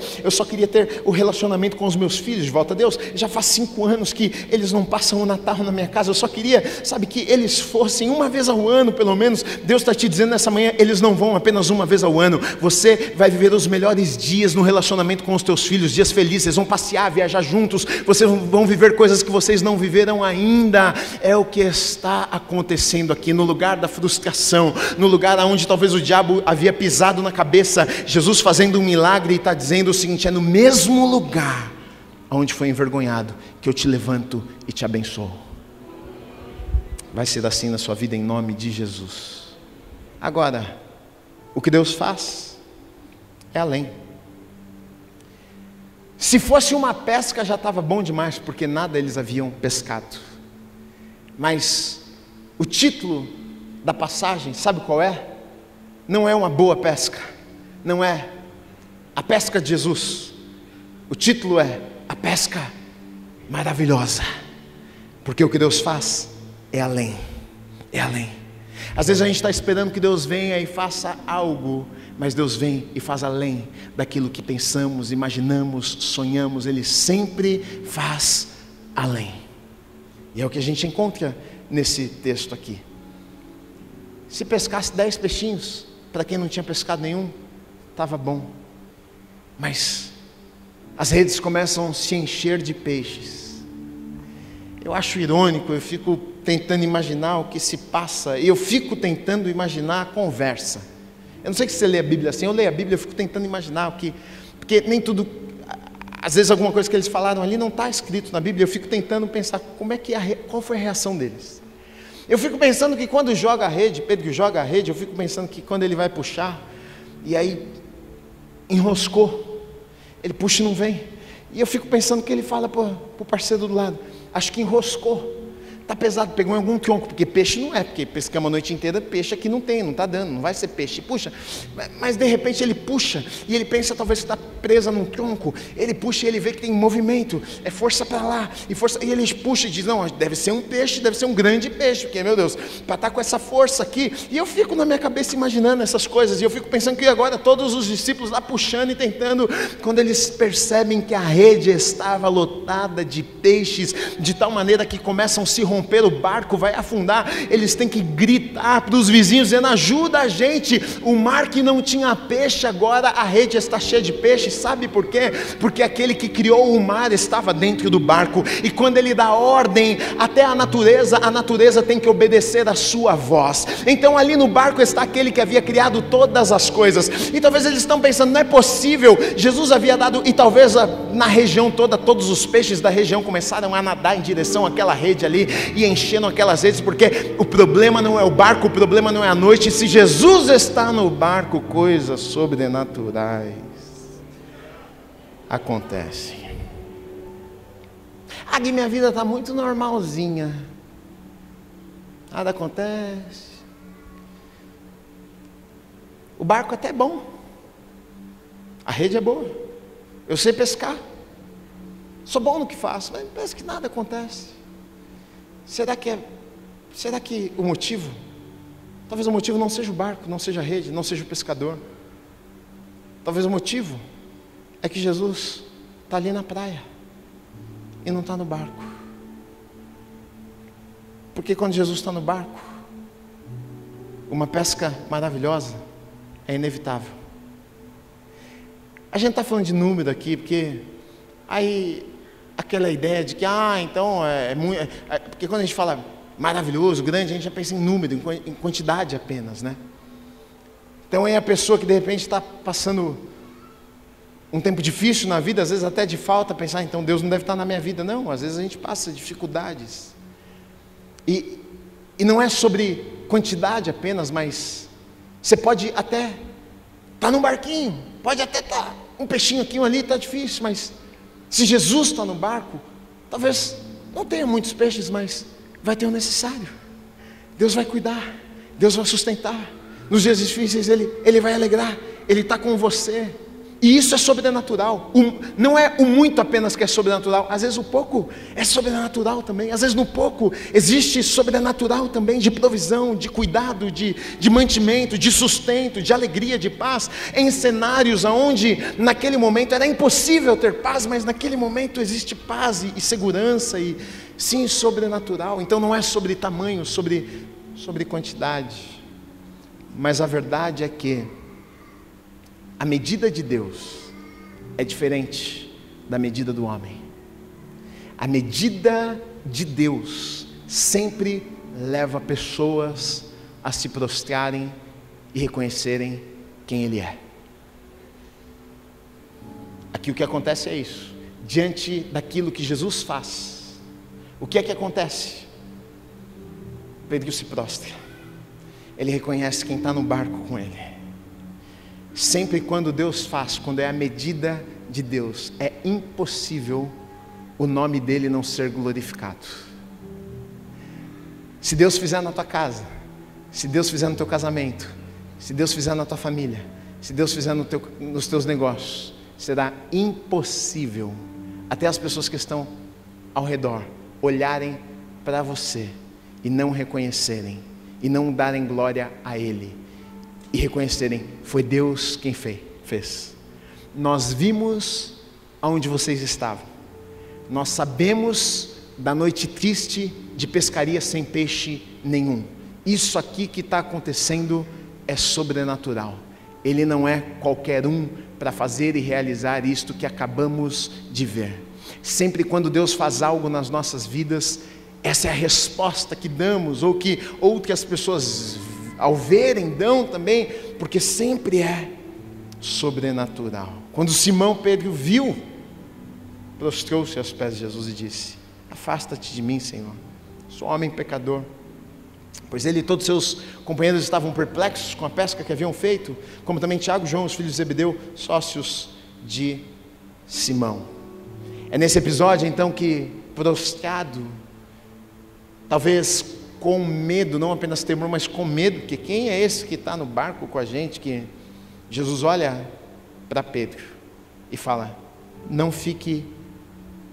ter o relacionamento com os meus filhos de volta. Deus, já faz 5 anos que eles não passam o Natal na minha casa, eu só queria, sabe, que eles fossem uma vez ao ano pelo menos. Deus está te dizendo nessa manhã: eles não vão apenas uma vez ao ano, você vai viver os melhores dias no relacionamento com os teus filhos, dias felizes, vocês vão passear, viajar juntos, vocês vão viver coisas que vocês não viveram ainda. É o que está acontecendo aqui, no lugar da frustração, no lugar onde talvez o diabo havia pisado na cabeça. Jesus fazendo um milagre e está dizendo o seguinte: é no mesmo lugar onde foi envergonhado que eu te levanto e te abençoo. Vai ser assim na sua vida, em nome de Jesus. Agora, o que Deus faz é além. Se fosse uma pesca já estava bom demais, porque nada eles haviam pescado. Mas o título da passagem, sabe qual é? Não é uma boa pesca, não é a pesca de Jesus. O título é a pesca maravilhosa, porque o que Deus faz é além, é além. Às vezes a gente está esperando que Deus venha e faça algo, mas Deus vem e faz além daquilo que pensamos, imaginamos, sonhamos. Ele sempre faz além. E é o que a gente encontra nesse texto aqui. Se pescasse 10 peixinhos, para quem não tinha pescado nenhum, estava bom. Mas as redes começam a se encher de peixes. Eu acho irônico, eu fico tentando imaginar o que se passa, e eu fico tentando imaginar a conversa. Eu não sei se você lê a Bíblia assim, eu leio a Bíblia, eu fico tentando imaginar o que, porque nem tudo, às vezes alguma coisa que eles falaram ali não está escrito na Bíblia. Eu fico tentando pensar qual foi a reação deles. Eu fico pensando que quando joga a rede, Pedro joga a rede, eu fico pensando que quando ele vai puxar, e aí enroscou, ele puxa e não vem, e eu fico pensando que ele fala para o parceiro do lado: acho que enroscou, está pesado, pegou em algum tronco, porque peixe não é, porque pescamos a noite inteira, peixe aqui não tem, não está dando, não vai ser peixe, puxa, mas de repente ele puxa, e ele pensa talvez que está presa num tronco, ele puxa e ele vê que tem movimento, é força para lá, e ele puxa e diz, não, deve ser um peixe, deve ser um grande peixe, porque, meu Deus, para estar com essa força aqui, e eu fico na minha cabeça imaginando essas coisas, e eu fico pensando que agora todos os discípulos lá puxando e tentando, quando eles percebem que a rede estava lotada de peixes, de tal maneira que começam a se romper, o barco vai afundar, eles têm que gritar para os vizinhos, dizendo, ajuda a gente, o mar que não tinha peixe, agora a rede está cheia de peixe. Sabe por quê? Porque aquele que criou o mar estava dentro do barco, e quando ele dá ordem até a natureza tem que obedecer a sua voz. Então ali no barco está aquele que havia criado todas as coisas, e talvez eles estão pensando, não é possível, Jesus havia dado, e talvez na região toda, todos os peixes da região começaram a nadar em direção àquela rede ali, e enchendo aquelas redes, porque o problema não é o barco, o problema não é a noite, se Jesus está no barco, coisas sobrenaturais acontecem. Gui, minha vida está muito normalzinha, nada acontece, o barco até é bom, a rede é boa, eu sei pescar, sou bom no que faço, mas parece que nada acontece. Será que o motivo, talvez o motivo não seja o barco, não seja a rede, não seja o pescador, talvez o motivo é que Jesus está ali na praia e não está no barco. Porque quando Jesus está no barco, uma pesca maravilhosa é inevitável. A gente está falando de número aqui, porque aí aquela ideia de que, então porque quando a gente fala maravilhoso, grande, a gente já pensa em número, em quantidade apenas, né? Então aí a pessoa que de repente está passando um tempo difícil na vida, às vezes até de falta, pensar, então Deus não deve estar na minha vida. Não, às vezes a gente passa dificuldades, e não é sobre quantidade apenas, mas você pode até estar num barquinho, pode até estar um peixinho aqui, um ali, está difícil, mas se Jesus está no barco, talvez não tenha muitos peixes, mas vai ter o necessário, Deus vai cuidar, Deus vai sustentar, nos dias difíceis Ele vai alegrar, Ele está com você. E isso é sobrenatural, não é o muito apenas que é sobrenatural, às vezes o pouco é sobrenatural também, às vezes no pouco existe sobrenatural também, de provisão, de cuidado, de mantimento, de sustento, de alegria, de paz, em cenários onde naquele momento era impossível ter paz, mas naquele momento existe paz e segurança, e sim, sobrenatural. Então não é sobre tamanho, sobre quantidade, mas a verdade é que a medida de Deus é diferente da medida do homem. A medida de Deus sempre leva pessoas a se prostrarem e reconhecerem quem Ele é. Aqui o que acontece é isso. Diante daquilo que Jesus faz, o que é que acontece? Pedro se prostra. Ele reconhece quem está no barco com ele. Sempre quando Deus faz, quando é a medida de Deus, é impossível o nome dele não ser glorificado. Se Deus fizer na tua casa, se Deus fizer no teu casamento, se Deus fizer na tua família, se Deus fizer nos teus negócios, será impossível até as pessoas que estão ao redor olharem para você e não reconhecerem, e não darem glória a Ele, e reconhecerem, foi Deus quem fez. Nós vimos aonde vocês estavam, nós sabemos da noite triste de pescaria sem peixe nenhum. Isso aqui que está acontecendo é sobrenatural. Ele não é qualquer um para fazer e realizar isto que acabamos de ver. Sempre quando Deus faz algo nas nossas vidas, essa é a resposta que damos, ou que outras pessoas ao verem dão também, porque sempre é sobrenatural. Quando Simão Pedro viu, prostrou-se aos pés de Jesus e disse: afasta-te de mim, Senhor, sou homem pecador. Pois ele e todos seus companheiros estavam perplexos com a pesca que haviam feito, como também Tiago e João, os filhos de Zebedeu, sócios de Simão. É nesse episódio então que, prostrado, talvez com medo, não apenas temor, mas com medo, porque quem é esse que está no barco com a gente, que Jesus olha para Pedro e fala: não fique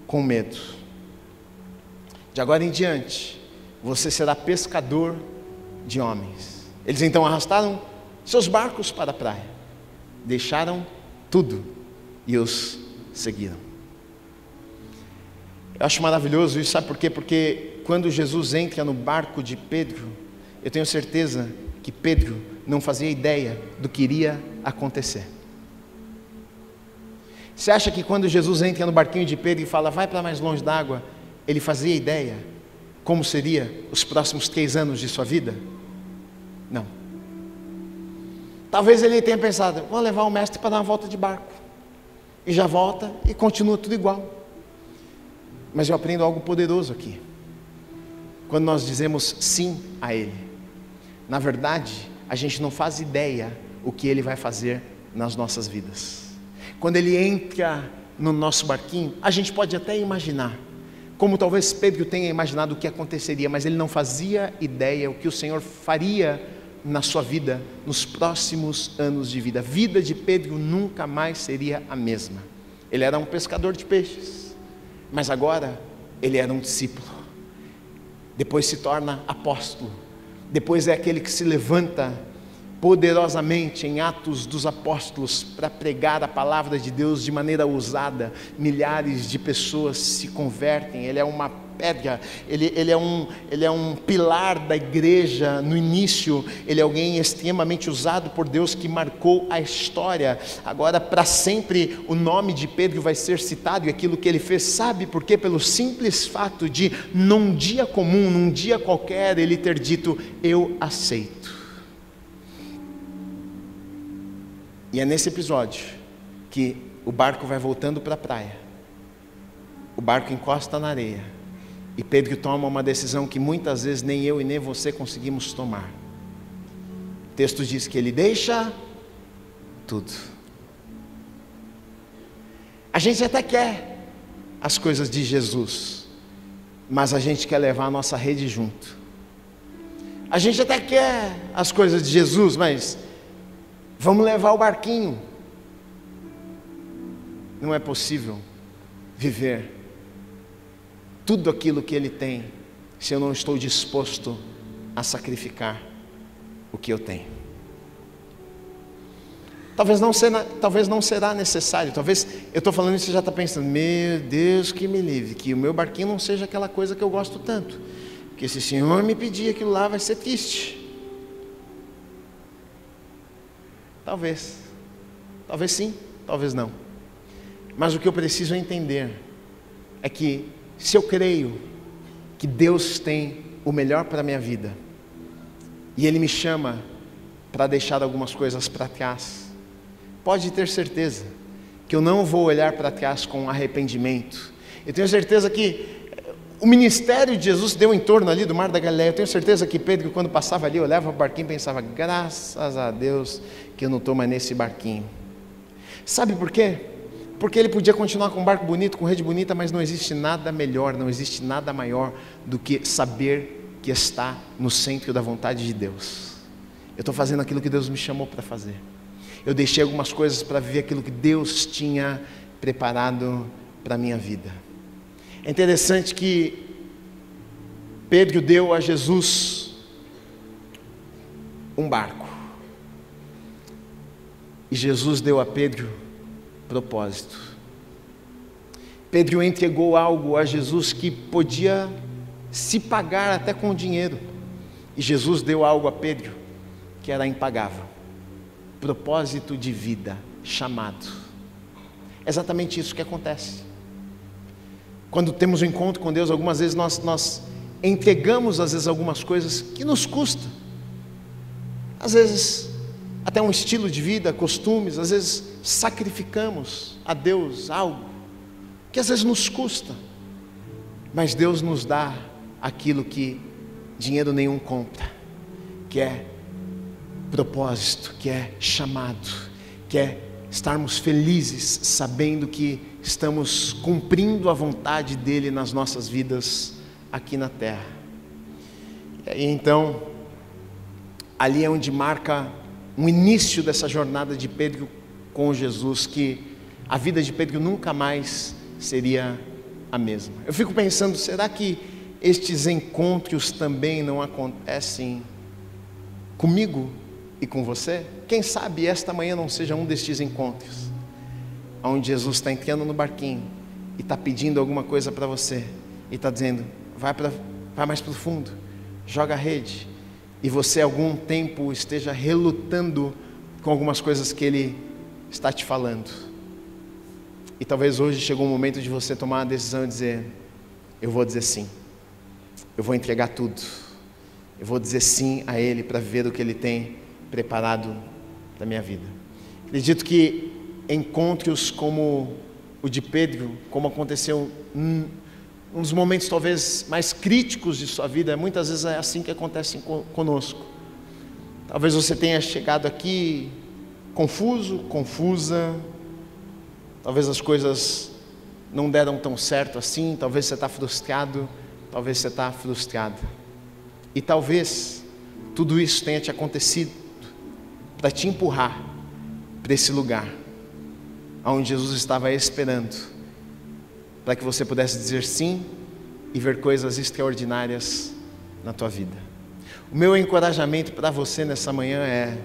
com medo. De agora em diante, você será pescador de homens. Eles então arrastaram seus barcos para a praia, deixaram tudo e os seguiram. Eu acho maravilhoso isso, sabe por quê? Porque quando Jesus entra no barco de Pedro, eu tenho certeza que Pedro não fazia ideia do que iria acontecer. Você acha que quando Jesus entra no barquinho de Pedro e fala: vai para mais longe d'água, ele fazia ideia como seria os próximos 3 anos de sua vida? Não. Talvez ele tenha pensado: vou levar o mestre para dar uma volta de barco, e já volta e continua tudo igual. Mas eu aprendo algo poderoso aqui. Quando nós dizemos sim a Ele, na verdade, a gente não faz ideia o que Ele vai fazer nas nossas vidas. Quando Ele entra no nosso barquinho, a gente pode até imaginar, como talvez Pedro tenha imaginado o que aconteceria, mas ele não fazia ideia o que o Senhor faria na sua vida, nos próximos anos de vida. A vida de Pedro nunca mais seria a mesma. Ele era um pescador de peixes, mas agora ele era um discípulo. Depois se torna apóstolo. Depois é aquele que se levanta poderosamente em Atos dos Apóstolos para pregar a palavra de Deus de maneira ousada. Milhares de pessoas se convertem. Ele é uma pedra, ele é um pilar da igreja no início. Ele é alguém extremamente usado por Deus, que marcou a história. Agora para sempre o nome de Pedro vai ser citado, e aquilo que ele fez, sabe por quê? Pelo simples fato de, num dia comum, num dia qualquer, ele ter dito: eu aceito. E é nesse episódio que o barco vai voltando para a praia, o barco encosta na areia, e Pedro toma uma decisão que muitas vezes nem eu e nem você conseguimos tomar. O texto diz que ele deixa tudo. A gente até quer as coisas de Jesus, mas a gente quer levar a nossa rede junto. A gente até quer as coisas de Jesus, mas vamos levar o barquinho. Não é possível viver tudo aquilo que Ele tem se eu não estou disposto a sacrificar o que eu tenho. Talvez não será necessário. Talvez eu estou falando isso e você já está pensando: meu Deus, que me livre, que o meu barquinho não seja aquela coisa que eu gosto tanto, porque se o Senhor me pedir aquilo lá, vai ser triste. Talvez sim, talvez não. Mas o que eu preciso entender é que, se eu creio que Deus tem o melhor para a minha vida, e Ele me chama para deixar algumas coisas para trás, pode ter certeza que eu não vou olhar para trás com arrependimento. Eu tenho certeza que o ministério de Jesus deu em torno ali do Mar da Galileia. Eu tenho certeza que Pedro, quando passava ali, olhava para o barquinho e pensava: graças a Deus que eu não estou mais nesse barquinho. Sabe por quê? Porque ele podia continuar com um barco bonito, com rede bonita, mas não existe nada melhor, não existe nada maior do que saber que está no centro da vontade de Deus. Eu estou fazendo aquilo que Deus me chamou para fazer. Eu deixei algumas coisas para viver aquilo que Deus tinha preparado para a minha vida. É interessante que Pedro deu a Jesus um barco, e Jesus deu a Pedro propósito. Pedro entregou algo a Jesus que podia se pagar até com dinheiro, e Jesus deu algo a Pedro que era impagável: propósito de vida, chamado. É exatamente isso que acontece. Quando temos um encontro com Deus, algumas vezes nós entregamos algumas coisas que nos custam. Às vezes até um estilo de vida, costumes. Às vezes sacrificamos a Deus algo que às vezes nos custa. Mas Deus nos dá aquilo que dinheiro nenhum compra, que é propósito, que é chamado, que é estarmos felizes sabendo que estamos cumprindo a vontade dEle nas nossas vidas aqui na terra. E aí então, ali é onde marca um início dessa jornada de Pedro com Jesus, que a vida de Pedro nunca mais seria a mesma. Eu fico pensando, será que estes encontros também não acontecem comigo e com você? Quem sabe esta manhã não seja um destes encontros, onde Jesus está entrando no barquinho e está pedindo alguma coisa para você, e está dizendo, vai mais para o fundo, joga a rede, e você algum tempo esteja relutando com algumas coisas que Ele está te falando, e talvez hoje chegou o momento de você tomar uma decisão e dizer, eu vou dizer sim, eu vou entregar tudo, eu vou dizer sim a Ele para viver o que Ele tem preparado para a minha vida. Acredito que encontros como o de Pedro, como aconteceu um dos momentos talvez mais críticos de sua vida, muitas vezes é assim que acontece conosco. Talvez você tenha chegado aqui confuso, confusa, talvez as coisas não deram tão certo assim, talvez você está frustrado, talvez você está frustrada. E talvez tudo isso tenha te acontecido para te empurrar para esse lugar onde Jesus estava esperando, para que você pudesse dizer sim e ver coisas extraordinárias na tua vida. O meu encorajamento para você nessa manhã é,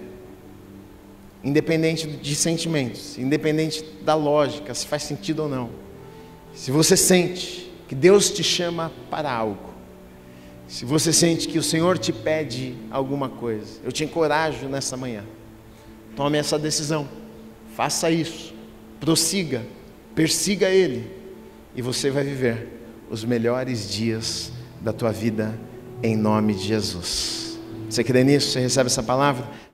independente de sentimentos, independente da lógica, se faz sentido ou não, se você sente que Deus te chama para algo, se você sente que o Senhor te pede alguma coisa, eu te encorajo nessa manhã, tome essa decisão, faça isso, prossiga, persiga Ele, e você vai viver os melhores dias da tua vida, em nome de Jesus. Você crê nisso? Você recebe essa palavra?